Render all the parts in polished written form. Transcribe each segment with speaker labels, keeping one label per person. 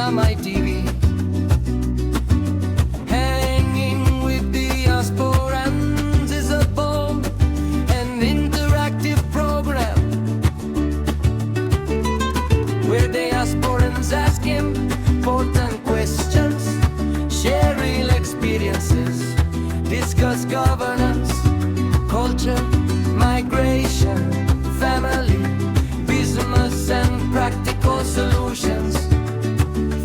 Speaker 1: Ajibola my TV. Hanging with Diasporans is a bold and interactive program where Diasporans ask important questions, share real experiences, discuss governance, culture, migration, family, business, and practical solutions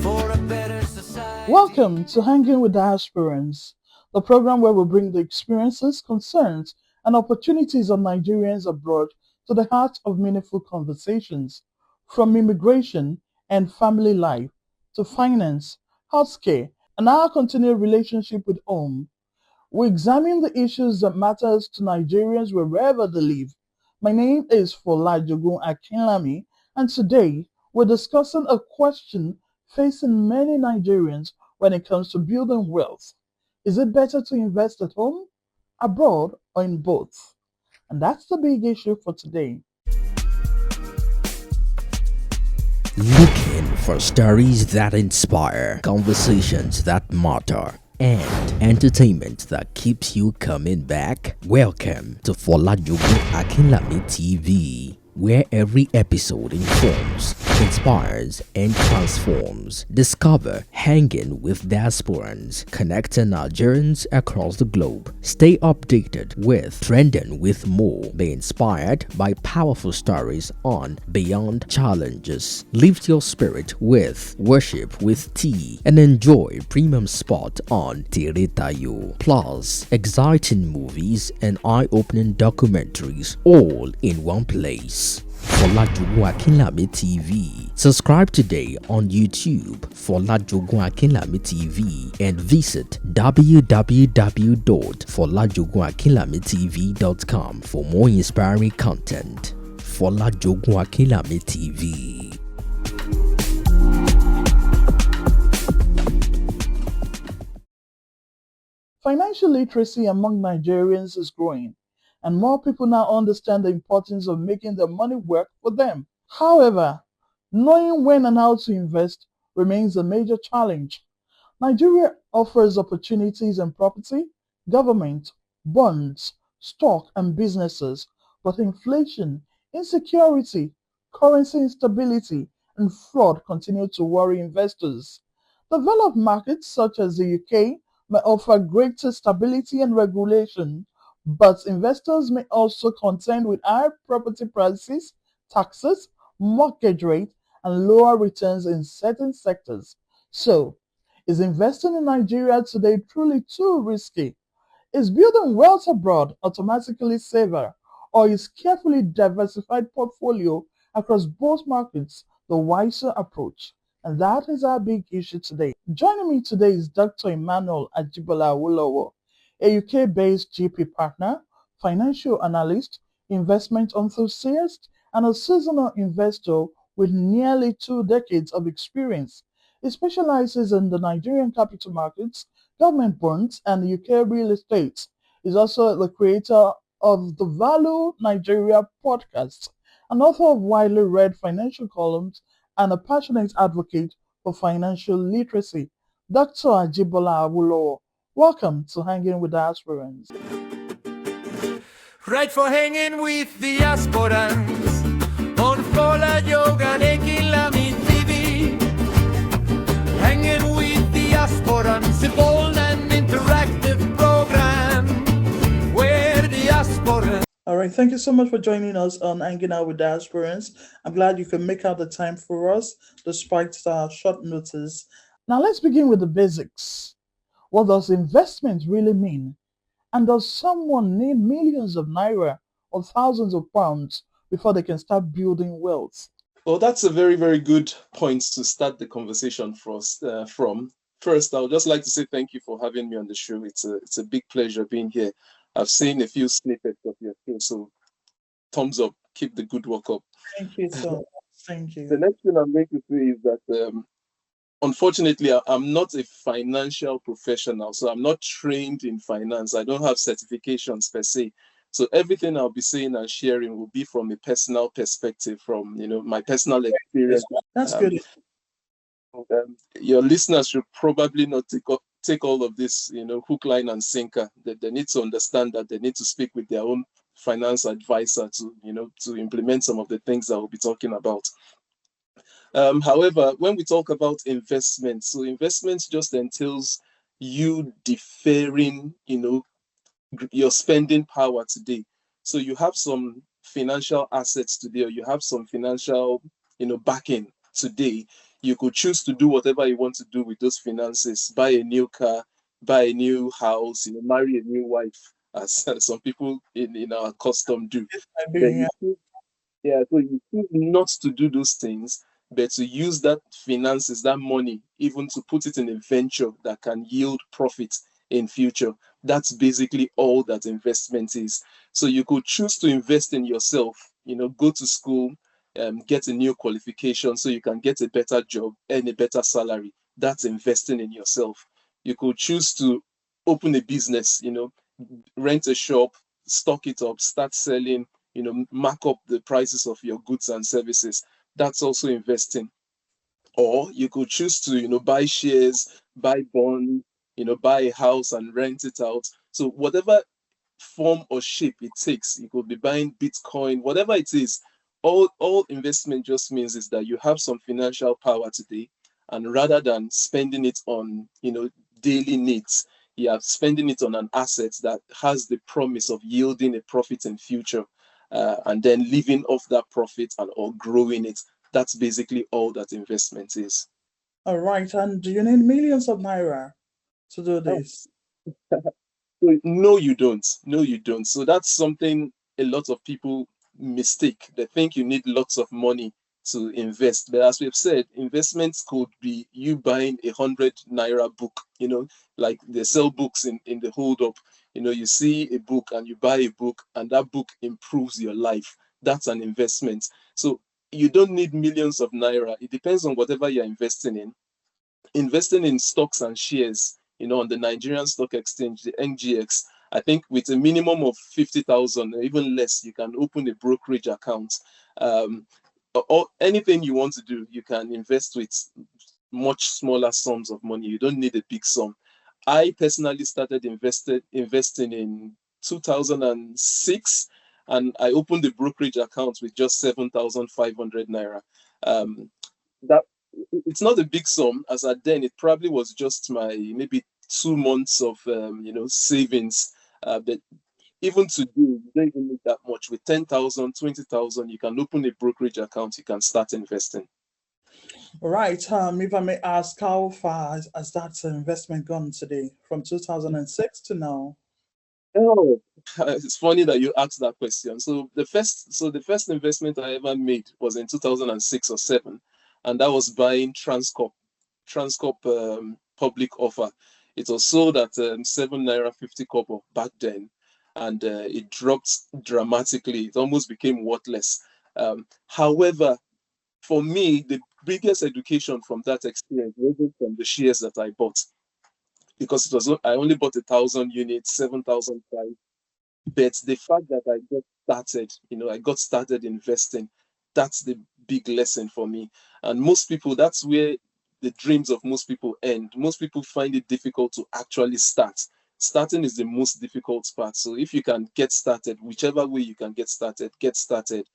Speaker 1: for a better society.
Speaker 2: Welcome to Hanging with Diasporans, the program where we bring the experiences, concerns, and opportunities of Nigerians abroad to the heart of meaningful conversations, from immigration and family life to finance, healthcare, and our continued relationship with home. We examine the issues that matters to Nigerians wherever they live. My name is Folajogun Akinlami, and today we're discussing a question facing many Nigerians when it comes to building wealth. Is it better to invest at home, abroad, or in both? And that's the big issue for today.
Speaker 3: Looking for stories that inspire, conversations that matter, and entertainment that keeps you coming back? Welcome to Folajogun Akinlami TV, where every episode informs, inspires, and transforms. Discover Hanging with Diasporans, connecting Nigerians across the globe. Stay updated with Trending with More. Be inspired by powerful stories on Beyond Challenges. Lift your spirit with Worship with Tea and enjoy premium spot on Tiritayo. Plus, exciting movies and eye-opening documentaries all in one place. Folajogun Akinlami TV. Subscribe today on YouTube, Folajogun Akinlami TV, and visit www.folajogunakinlamitv.com for more inspiring content. Folajogun Akinlami TV.
Speaker 2: Financial literacy among Nigerians is growing, and more people now understand the importance of making their money work for them. However, knowing when and how to invest remains a major challenge. Nigeria offers opportunities in property, government, bonds, stock, and businesses, but inflation, insecurity, currency instability, and fraud continue to worry investors. Developed markets such as the UK may offer greater stability and regulation, but investors may also contend with high property prices, taxes, mortgage rate, and lower returns in certain sectors. So, is investing in Nigeria today truly too risky? Is building wealth abroad automatically safer, or is carefully diversified portfolio across both markets the wiser approach? And that is our big issue today. Joining me today is Dr. Emmanuel Ajibola Awolowo, a UK-based GP partner, financial analyst, investment enthusiast, and a seasonal investor with nearly 2 decades of experience. He specializes in the Nigerian capital markets, government bonds, and UK real estate. He's also the creator of the Value Nigeria podcast, an author of widely read financial columns, and a passionate advocate for financial literacy. Dr. Ajibola Awolowo, welcome to Hanging with Diasporans.
Speaker 1: Right for hanging with Diasporans on Folajogun Akinlami TV. Hanging with Diasporans, a bold and interactive program where Diasporans.
Speaker 2: All right, thank you so much for joining us on Hanging Out with Diasporans. I'm glad you can make out the time for us despite short notice. Now, let's begin with the basics. What does investment really mean? And does someone need millions of naira or thousands of pounds before they can start building wealth?
Speaker 4: Well, that's a very, very good point to start the conversation from. First, I would just like to say thank you for having me on the show. It's a big pleasure being here. I've seen a few snippets of your show, so thumbs up. Keep the good work up.
Speaker 2: Thank you so much. Thank you.
Speaker 4: The next thing I'm going to say is that unfortunately, I'm not a financial professional, so I'm not trained in finance. I don't have certifications per se. So everything I'll be saying and sharing will be from a personal perspective, from my personal experience.
Speaker 2: That's good.
Speaker 4: Your listeners should probably not take all of this, hook, line, and sinker. They need to understand that they need to speak with their own finance advisor to implement some of the things that we'll be talking about. However, when we talk about investments, so investments just entails you deferring, your spending power today. So you have some financial assets today, or you have some financial, backing today. You could choose to do whatever you want to do with those finances: buy a new car, buy a new house, marry a new wife, as some people in our custom do.
Speaker 2: I do,
Speaker 4: Then
Speaker 2: yeah.
Speaker 4: yeah, so you choose not to do those things, but to use that finances, that money, even to put it in a venture that can yield profit in future. That's basically all that investment is. So you could choose to invest in yourself, go to school, get a new qualification so you can get a better job, earn a better salary. That's investing in yourself. You could choose to open a business, rent a shop, stock it up, start selling, mark up the prices of your goods and services. That's also investing. Or you could choose to, buy shares, buy bonds, buy a house and rent it out. So whatever form or shape it takes, you could be buying Bitcoin, whatever it is. All investment just means is that you have some financial power today, and rather than spending it on, daily needs, you are spending it on an asset that has the promise of yielding a profit in future, and then living off that profit and or growing it. That's basically all that investment is.
Speaker 2: All right. And do you need millions of naira to do this?
Speaker 4: No, you don't. No, you don't. So that's something a lot of people mistake. They think you need lots of money to invest. But as we've said, investments could be you buying 100 naira book, like they sell books in the hold up. You see a book and you buy a book and that book improves your life. That's an investment. So you don't need millions of naira. It depends on whatever you're investing in. Investing in stocks and shares, on the Nigerian Stock Exchange, the NGX, I think with a minimum of 50,000 or even less, you can open a brokerage account. Or anything you want to do, you can invest with much smaller sums of money. You don't need a big sum. I personally started investing in 2006, and I opened a brokerage account with just 7,500 naira. That it's not a big sum, as at then it probably was just my maybe 2 months of savings. But even today, you don't even need that much. With 10,000, 20,000, you can open a brokerage account, you can start investing.
Speaker 2: All right. If I may ask, how far has that investment gone today from 2006 to now?
Speaker 4: Oh, it's funny that you asked that question. So the first investment I ever made was in 2006 or 7, and that was buying Transcorp public offer. It was sold at 7 naira 50 kobo back then, and it dropped dramatically. It almost became worthless. However, for me, the biggest education from that experience wasn't from the shares that I bought, because I only bought 1,000 units, 7,000 price. But the fact that I got started investing, that's the big lesson for me. And most people, that's where the dreams of most people end. Most people find it difficult to actually start. Starting is the most difficult part. So if you can get started, whichever way you can get started, get started.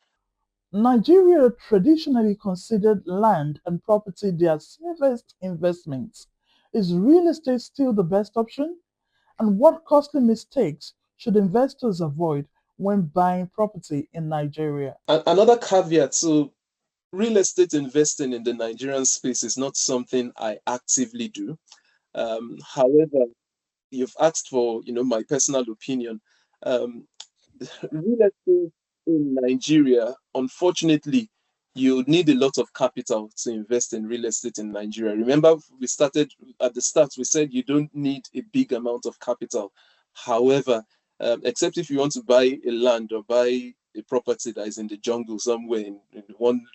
Speaker 2: Nigeria traditionally considered land and property their safest investments. Is real estate still the best option? And what costly mistakes should investors avoid when buying property in Nigeria?
Speaker 4: Another caveat, so real estate investing in the Nigerian space is not something I actively do. However, you've asked for, my personal opinion. Um, Real estate in Nigeria, unfortunately, you need a lot of capital to invest in real estate in Nigeria. Remember, we started at the start, we said you don't need a big amount of capital. However, except if you want to buy a land or buy a property that is in the jungle somewhere in one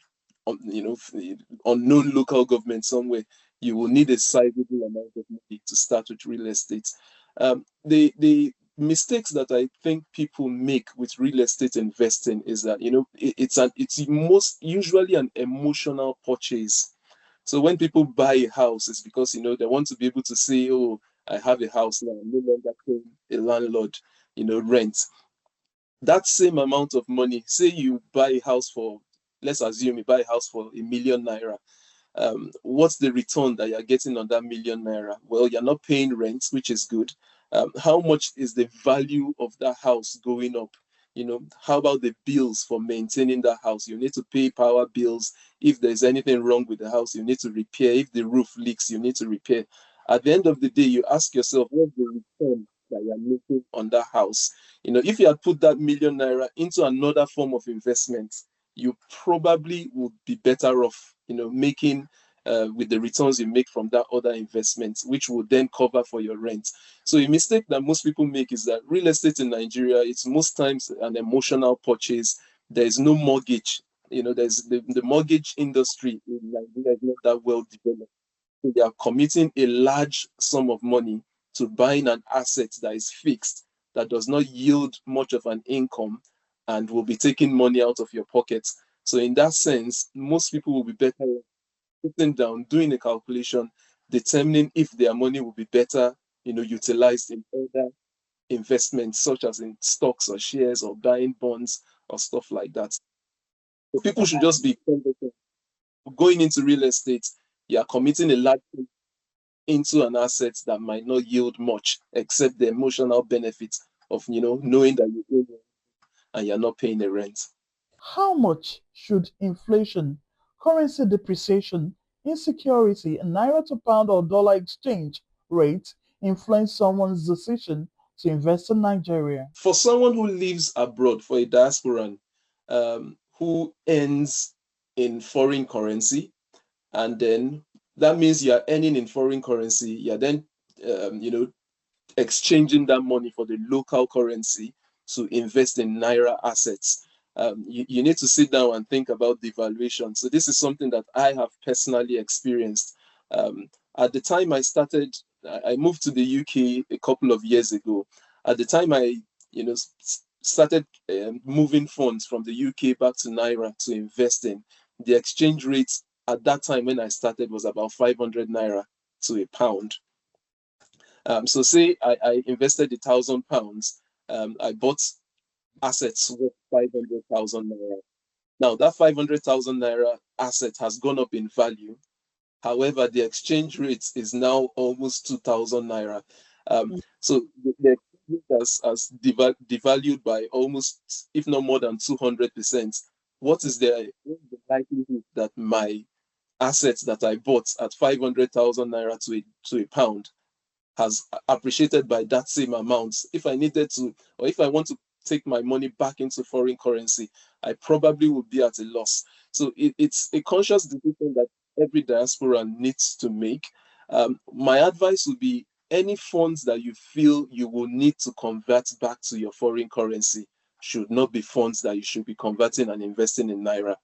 Speaker 4: unknown local government somewhere, you will need a sizable amount of money to start with real estate. The mistakes that I think people make with real estate investing is that it's most usually an emotional purchase. So when people buy a house, it's because they want to be able to say, "Oh, I have a house now. I'm no longer paying a landlord, rent." That same amount of money, say you buy a house for, let's assume you buy a house for 1 million naira. What's the return that you're getting on that 1 million naira? Well, you're not paying rent, which is good. How much is the value of that house going up? How about the bills for maintaining that house? You need to pay power bills. If there's anything wrong with the house, you need to repair. If the roof leaks, you need to repair. At the end of the day, you ask yourself, what's the return that you're making on that house? If you had put that 1 million naira into another form of investment, you probably would be better off, making with the returns you make from that other investment, which will then cover for your rent. So a mistake that most people make is that real estate in Nigeria, it's most times an emotional purchase. There is no mortgage. There's the mortgage industry in Nigeria is not that well developed. So they are committing a large sum of money to buying an asset that is fixed, that does not yield much of an income, and will be taking money out of your pocket. So in that sense, most people will be better sitting down, doing a calculation, determining if their money will be better, utilized in other investments, such as in stocks or shares or buying bonds or stuff like that. So people should just be going into real estate. You are committing a large into an asset that might not yield much, except the emotional benefit of knowing that you own it and you're not paying the rent.
Speaker 2: How much should inflation, currency depreciation, insecurity, and naira to pound or dollar exchange rate influence someone's decision to invest in Nigeria?
Speaker 4: For someone who lives abroad, for a diasporan who earns in foreign currency, and then that means you're earning in foreign currency, you're then exchanging that money for the local currency to invest in naira assets. You need to sit down and think about devaluation. So this is something that I have personally experienced. At the time I moved to the UK a couple of years ago. At the time I, started moving funds from the UK back to naira to invest in, the exchange rate at that time when I started was about 500 naira to a pound. So say I invested £1,000. I bought assets worth 500,000 naira. Now that 500,000 naira asset has gone up in value. However, the exchange rate is now almost 2,000 naira. So the has devalued by almost, if not more than 200%. What is the likelihood that my assets that I bought at 500,000 naira to a pound has appreciated by that same amount? If I needed to, or if I want to take my money back into foreign currency, I probably would be at a loss. So it's a conscious decision that every diaspora needs to make. My advice would be any funds that you feel you will need to convert back to your foreign currency should not be funds that you should be converting and investing in naira.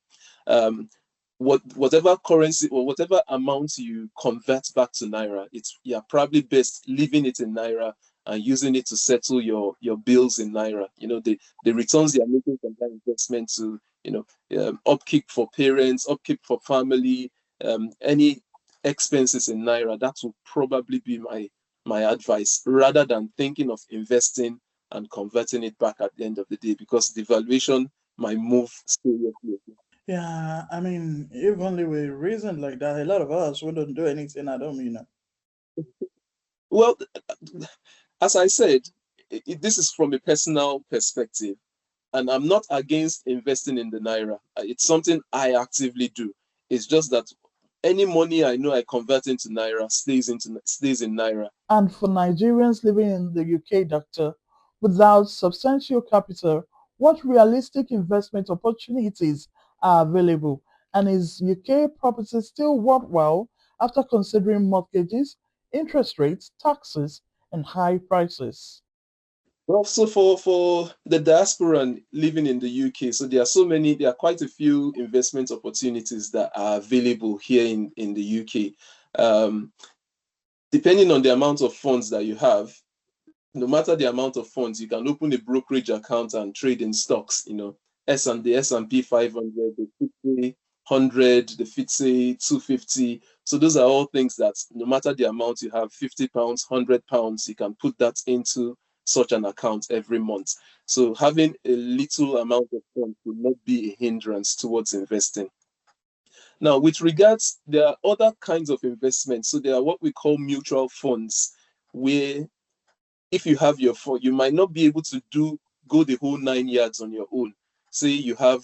Speaker 4: Whatever currency or whatever amount you convert back to naira, you're probably best leaving it in naira and using it to settle your bills in naira. The returns you're making from that investment to upkeep for parents, upkeep for family, any expenses in naira. That would probably be my advice, rather than thinking of investing and converting it back at the end of the day, because devaluation might move seriously.
Speaker 2: Yeah, I mean, if only we reasoned like that, a lot of us wouldn't do anything at all,
Speaker 4: Well, as I said, this is from a personal perspective, and I'm not against investing in the naira. It's something I actively do. It's just that any money I know I convert into naira stays in naira.
Speaker 2: And for Nigerians living in the UK, doctor, without substantial capital, what realistic investment opportunities are available? And is UK property still worthwhile after considering mortgages, interest rates, taxes, and high prices?
Speaker 4: Well, so for the diaspora living in the UK, so there are quite a few investment opportunities that are available here in the UK. Depending on the amount of funds that you have, no matter the amount of funds, you can open a brokerage account and trade in stocks. The S&P 500, the FTSE 100, the FTSE 250. So those are all things that no matter the amount you have, £50, £100, you can put that into such an account every month. So having a little amount of funds will not be a hindrance towards investing. Now, with regards, there are other kinds of investments. So there are what we call mutual funds, where if you have your fund, you might not be able to go the whole 9 yards on your own. Say you have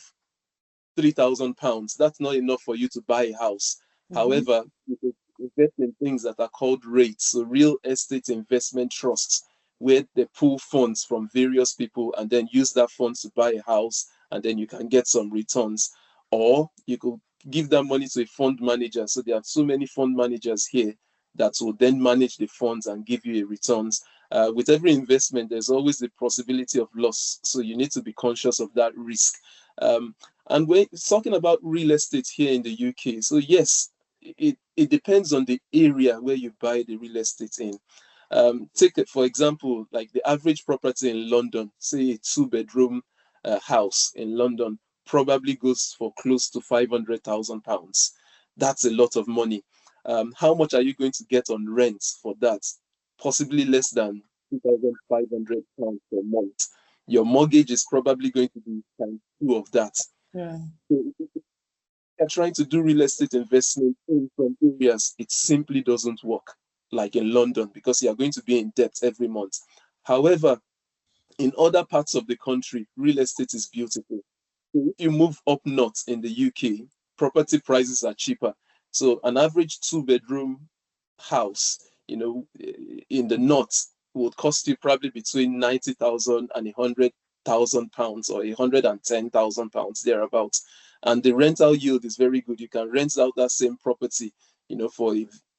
Speaker 4: £3,000. That's not enough for you to buy a house. However, you could invest in things that are called REITs, so real estate investment trusts, where they pull funds from various people and then use that funds to buy a house, and then you can get some returns. Or you could give that money to a fund manager. So there are so many fund managers here that will then manage the funds and give you a returns. With every investment, there's always the possibility of loss. So you need to be conscious of that risk. And we're talking about real estate here in the UK. So yes, it depends on the area where you buy the real estate in. Take it, for example, like the average property in London, say a 2-bedroom house in London, probably goes for close to £500,000. That's a lot of money. How much are you going to get on rent for that? Possibly less than £2,500 per month. Your mortgage is probably going to be times 2 of that.
Speaker 2: Yeah.
Speaker 4: So if you're trying to do real estate investment in some areas, it simply doesn't work, like in London, because you are going to be in debt every month. However, in other parts of the country, real estate is beautiful. So if you move up north in the UK, property prices are cheaper. So an average 2-bedroom house, in the north would cost you probably between 90,000 and £100,000 or £110,000 thereabouts. And the rental yield is very good. You can rent out that same property,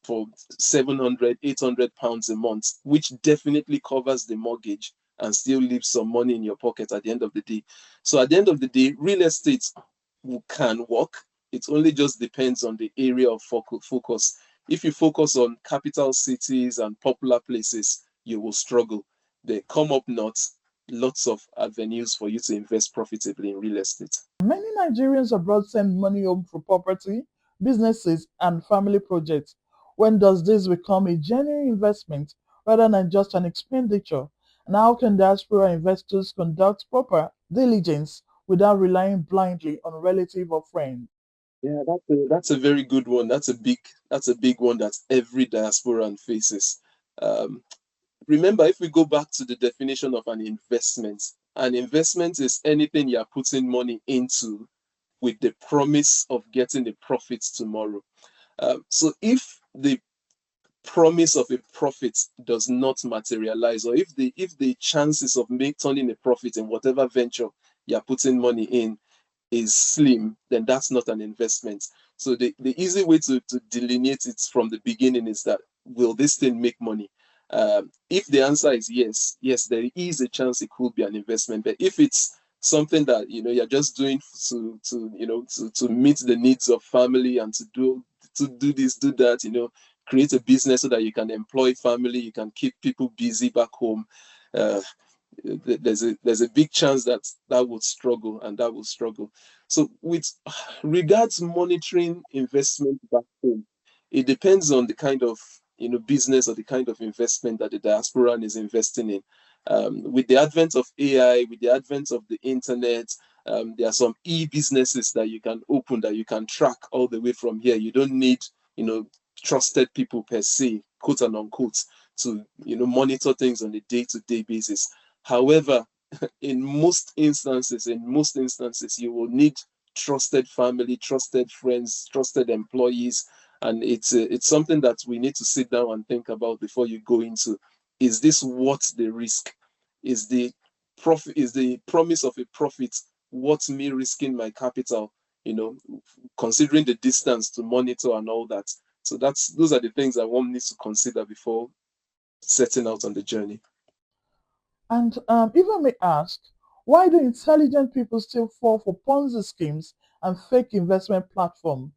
Speaker 4: for £700, £800 a month, which definitely covers the mortgage and still leaves some money in your pocket at the end of the day. So at the end of the day, real estate can work. It only just depends on the area of focus. If you focus on capital cities and popular places, you will struggle. They come up north, lots of avenues for you to invest profitably in real estate.
Speaker 2: Many Nigerians abroad send money home for property, businesses, and family projects. When does this become a genuine investment rather than just an expenditure? And how can diaspora investors conduct proper diligence without relying blindly on relative or friends?
Speaker 4: Yeah, that's a very good one. That's a big one that every diasporan faces. Um, Remember, if we go back to the definition of an investment is anything you're putting money into with the promise of getting the profits tomorrow. So if the promise of a profit does not materialize, or if the chances of turning a profit in whatever venture you're putting money in is slim, then that's not an investment. So the easy way to delineate it from the beginning is that, will this thing make money? If the answer is yes, yes, there is a chance it could be an investment. But if it's something that you're just doing to meet the needs of family and to do this, do that, create a business so that you can employ family, you can keep people busy back home. Uh, there's a big chance that would struggle, and that will struggle. So with regards monitoring investment back home, it depends on the kind of business or the kind of investment that the diasporan is investing in. With the advent of AI, with the advent of the internet, there are some e-businesses that you can open, that you can track all the way from here. You don't need trusted people per se, quote and unquote, to monitor things on a day-to-day basis. However, in most instances, you will need trusted family, trusted friends, trusted employees, and it's something that we need to sit down and think about before you go into. Is this worth the risk? Is the profit? Is the promise of a profit worth me risking my capital? Considering the distance to monitor and all that. So those are the things that one needs to consider before setting out on the journey.
Speaker 2: And if I may ask, why do intelligent people still fall for Ponzi schemes and fake investment platforms?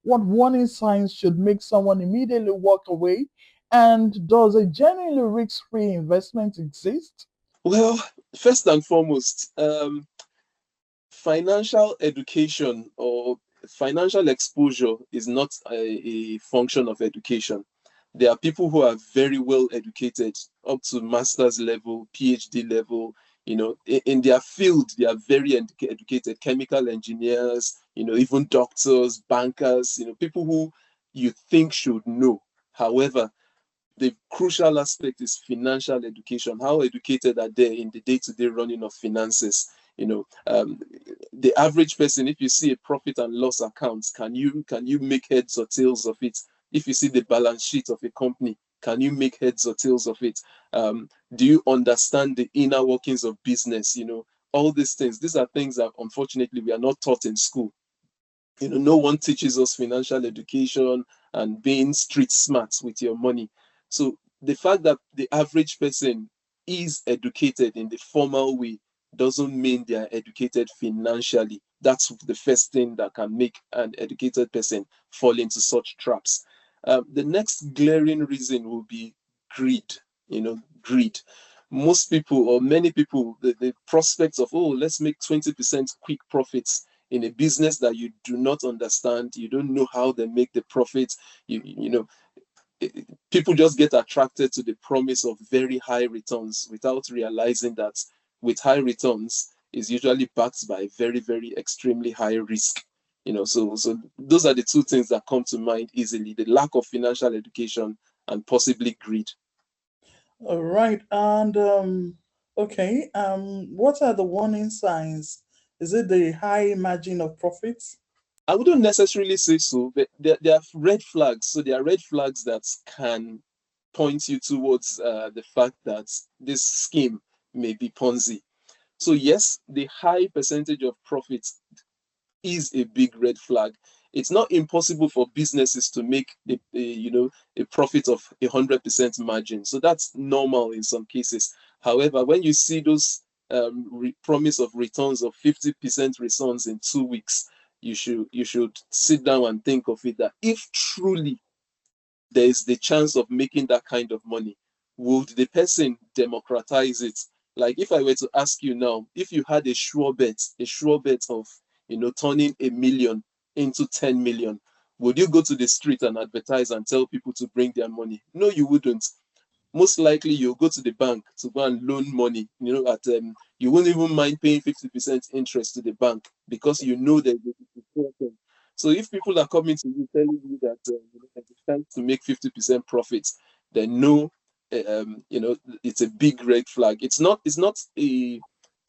Speaker 2: What warning signs should make someone immediately walk away? And does a genuinely risk-free investment exist?
Speaker 4: Well, first and foremost, financial education or financial exposure is not a function of education. There are people who are very well educated, up to master's level, PhD level. In their field, they are very educated, chemical engineers, even doctors, bankers, people who you think should know. However, the crucial aspect is financial education. How educated are they in the day-to-day running of finances? The average person, if you see a profit and loss account, can you make heads or tails of it? If you see the balance sheet of a company, can you make heads or tails of it? Do you understand the inner workings of business? All these things. These are things that unfortunately we are not taught in school. No one teaches us financial education and being street smart with your money. So the fact that the average person is educated in the formal way doesn't mean they are educated financially. That's the first thing that can make an educated person fall into such traps. The next glaring reason will be greed. Greed. Most people, or many people, the prospects of, oh, let's make 20% quick profits in a business that you do not understand, you don't know how they make the profits. People just get attracted to the promise of very high returns without realizing that with high returns is usually backed by very, very extremely high risk. So those are the two things that come to mind easily: the lack of financial education and possibly greed.
Speaker 2: All right. And okay. What are the warning signs? Is it the high margin of profits?
Speaker 4: I wouldn't necessarily say so, but there are red flags. So there are red flags that can point you towards the fact that this scheme may be Ponzi. So yes, the high percentage of profits is a big red flag. It's not impossible for businesses to make a profit of 100% margin. So that's normal in some cases. However, when you see those promise of returns of 50% returns in 2 weeks, you should sit down and think of it, that if truly there is the chance of making that kind of money, would the person democratize it? Like, if I were to ask you now, if you had a sure bet of turning 1 million into 10 million, would you go to the street and advertise and tell people to bring their money? No, you wouldn't. Most likely you'll go to the bank to go and loan money. You won't even mind paying 50% interest to the bank, because that the so if people are coming to you telling you that it's time to make 50% profits, then no, it's a big red flag. It's not a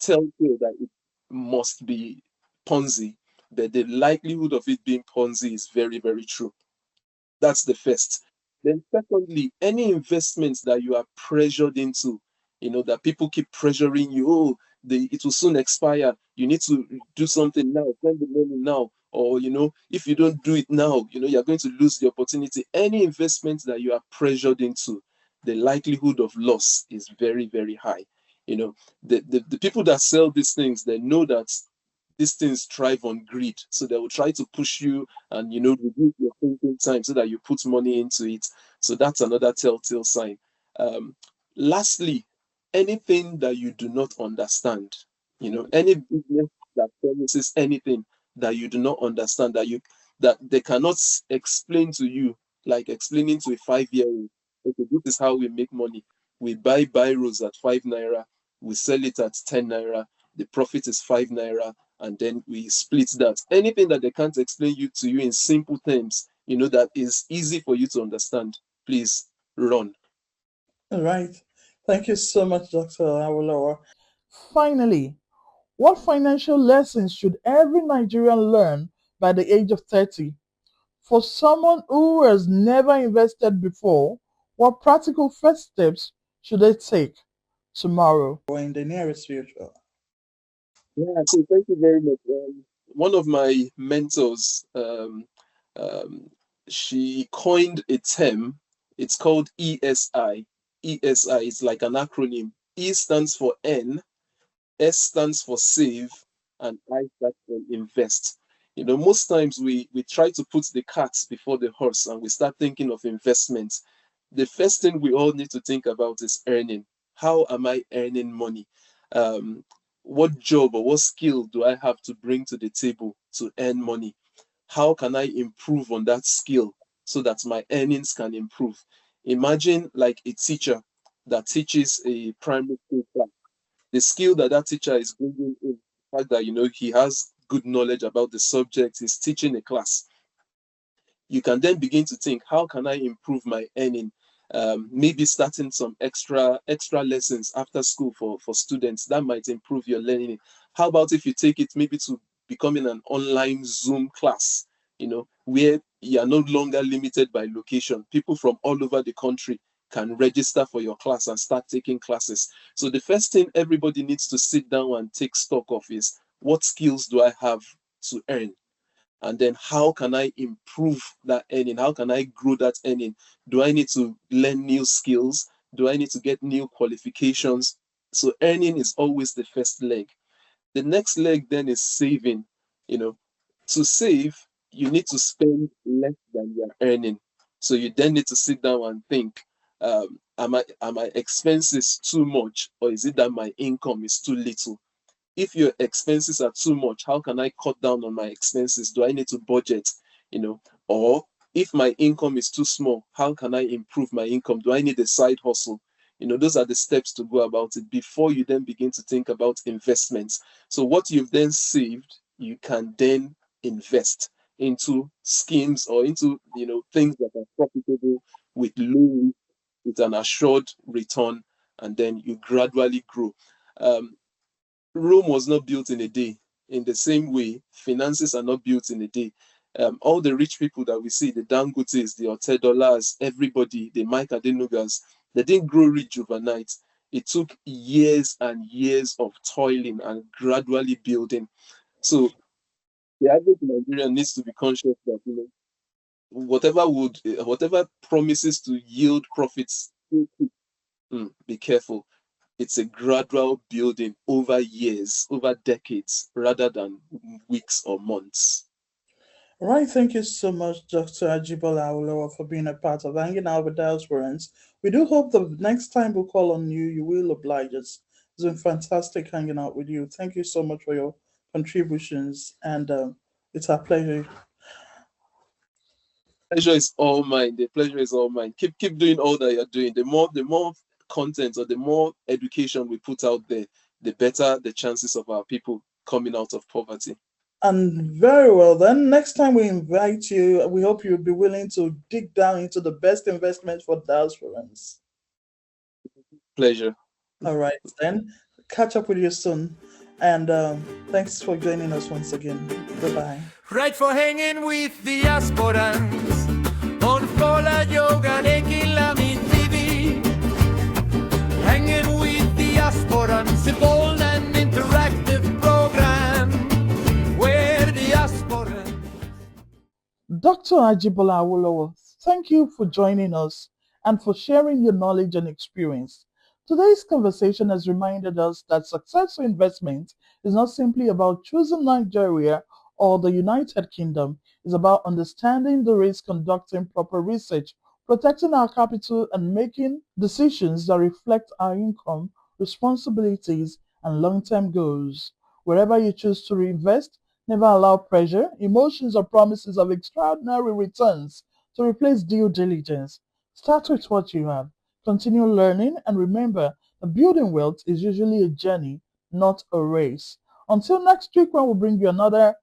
Speaker 4: telltale that it must be Ponzi, but the likelihood of it being Ponzi is very, very true. That's the first. Then, secondly, any investments that you are pressured into, that people keep pressuring you, oh, it will soon expire. You need to do something now, spend the money now. Or, if you don't do it now, you're going to lose the opportunity. Any investment that you are pressured into, the likelihood of loss is very, very high. The people that sell these things, they know that these things thrive on greed. So they will try to push you and reduce your thinking time so that you put money into it. So that's another telltale sign. Um, Lastly, anything that you do not understand, any business that promises anything that you do not understand, that they cannot explain to you, like explaining to a 5-year-old, okay, this is how we make money. We buy biros at 5 naira, we sell it at 10 naira, the profit is 5 naira, and then we split that. Anything that they can't explain to you in simple terms, that is easy for you to understand, please run.
Speaker 2: All right. Thank you so much, Dr. Awolowo. Finally, what financial lessons should every Nigerian learn by the age of 30? For someone who has never invested before, what practical first steps should they take tomorrow or in the nearest future?
Speaker 4: Yeah, so thank you very much. One of my mentors, um, she coined a term. It's called ESI. ESI is like an acronym. E stands for N, S stands for save, and I stands for invest. Most times we try to put the cart before the horse and we start thinking of investments. The first thing we all need to think about is earning. How am I earning money? Um, what job or what skill do I have to bring to the table to earn money? how can I improve on that skill so that my earnings can improve? Imagine like a teacher that teaches a primary school class. The skill that that teacher is bringing in, the fact that he has good knowledge about the subject, he's teaching a class. You can then begin to think, how can I improve my earning? Maybe starting some extra lessons after school for students that might improve your learning. How about if you take it maybe to becoming an online Zoom class, where you are no longer limited by location. People from all over the country can register for your class and start taking classes. So the first thing everybody needs to sit down and take stock of is, what skills do I have to earn? And then how can I improve that earning? How can I grow that earning? Do I need to learn new skills? Do I need to get new qualifications? So earning is always the first leg. The next leg then is saving. To save, you need to spend less than you're earning. So you then need to sit down and think, are my expenses too much, or is it that my income is too little? If your expenses are too much, how can I cut down on my expenses? Do I need to budget? Or if my income is too small, how can I improve my income? Do I need a side hustle? Those are the steps to go about it before you then begin to think about investments. So what you've then saved, you can then invest into schemes or into things that are profitable with low, with an assured return, and then you gradually grow. Rome was not built in a day. In the same way, finances are not built in a day. All the rich people that we see, the Dangotes, the Otedolas, everybody, the Mike Adenugas, they didn't grow rich overnight. It took years and years of toiling and gradually building. So the average Nigerian needs to be conscious that whatever promises to yield profits, be careful. It's a gradual building over years, over decades, rather than weeks or months.
Speaker 2: All right, thank you so much, Dr. Ajibola Awolowo, for being a part of Hanging Out with Diasporans. We do hope the next time we call on you, you will oblige us. It's been fantastic hanging out with you. Thank you so much for your contributions, and it's our pleasure.
Speaker 4: Pleasure is all mine. The pleasure is all mine. Keep doing all that you're doing. The more content or the more education we put out there, the better the chances of our people coming out of poverty.
Speaker 2: And very well, then next time we invite you, we hope you'll be willing to dig down into the best investment for diasporans.
Speaker 4: Pleasure.
Speaker 2: All right, then catch up with you soon. And thanks for joining us once again. Goodbye.
Speaker 1: Right for hanging with the Diasporans on Fola Yoga Ekilami TV. Hanging with the Diasporans, a bold and interactive program where the Diasporans.
Speaker 2: Dr. Ajibola Awolowo, thank you for joining us and for sharing your knowledge and experience. Today's conversation has reminded us that successful investment is not simply about choosing Nigeria or the United Kingdom. It's about understanding the risk, conducting proper research, protecting our capital, and making decisions that reflect our income, responsibilities, and long-term goals. Wherever you choose to reinvest, never allow pressure, emotions, or promises of extraordinary returns to replace due diligence. Start with what you have. Continue learning, and remember that building wealth is usually a journey, not a race. Until next week, when we bring you another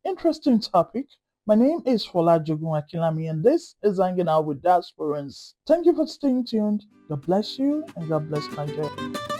Speaker 2: interesting topic, my name is Fola Jogun Akilami, and this is Hanging Out with Diasporans. Thank you for staying tuned. God bless you, and God bless Nigeria.